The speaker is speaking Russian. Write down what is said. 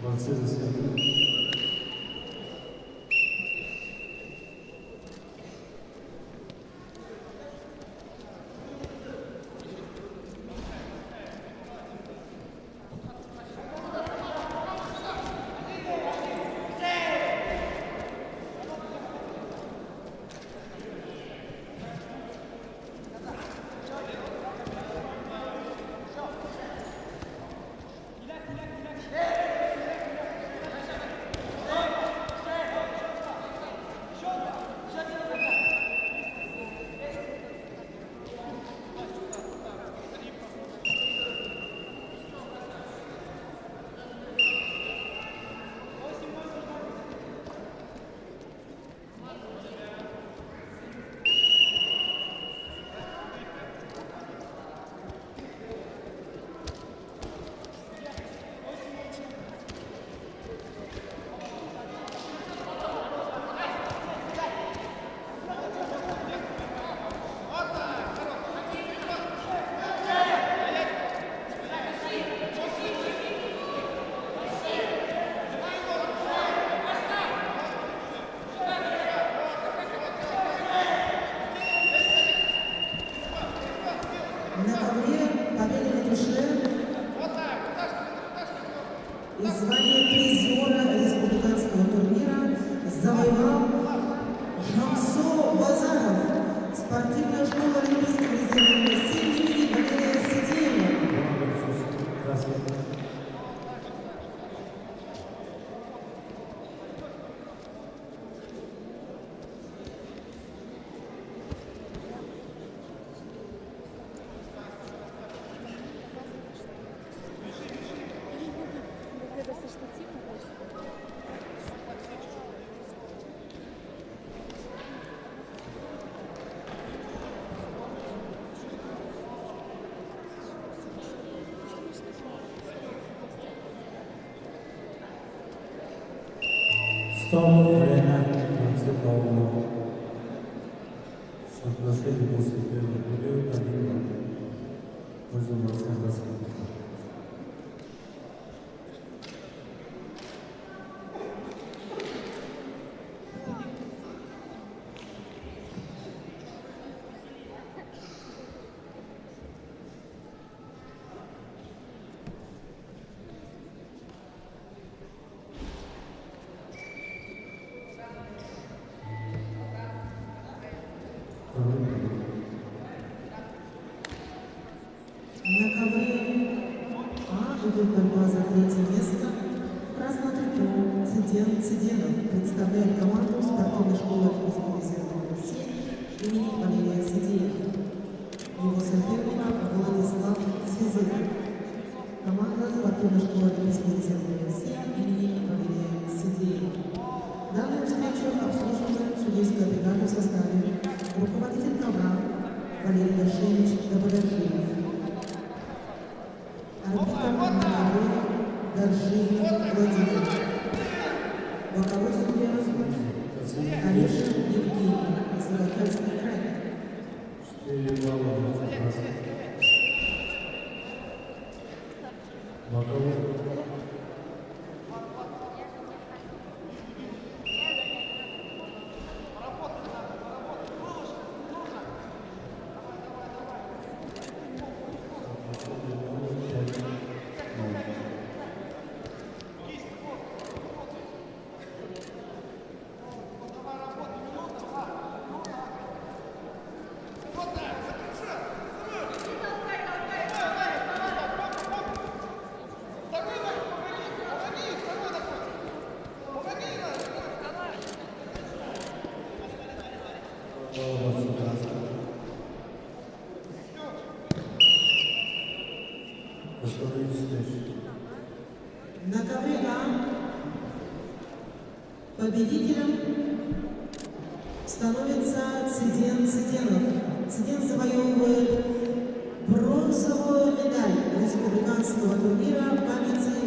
Молодцы за свою. На ковре победы Душе и звание призера республиканского турнира завоевал Жамсо Базаров, спортивная школа Олимпийского резерва имени Валерия Сидеева. Время в конце Павла. Последний после первого периода пользовался раскрытием. На ковре А идет борьба за третье место. Красный трикол Циден Циденов представляет команду спортивной школы Олимпийского резерва имени Валерия Сидеева. Его соперник Владислав Свизык. Команда спортивной школы Олимпийского резерва имени Валерия Сидеева. Данную встречу обслуживает судейская бригада в составе руководитель ковра Валерий Дашевич Дободержиев. Арбитр Валерий Дашевич Владимир. Боковой судья Орешин Евгений, Забайкальский край. 4 балла. Боковой. На ковре А победителем становится Циден Циденов. Циден завоевывает бронзовую медаль республиканского турнира памяти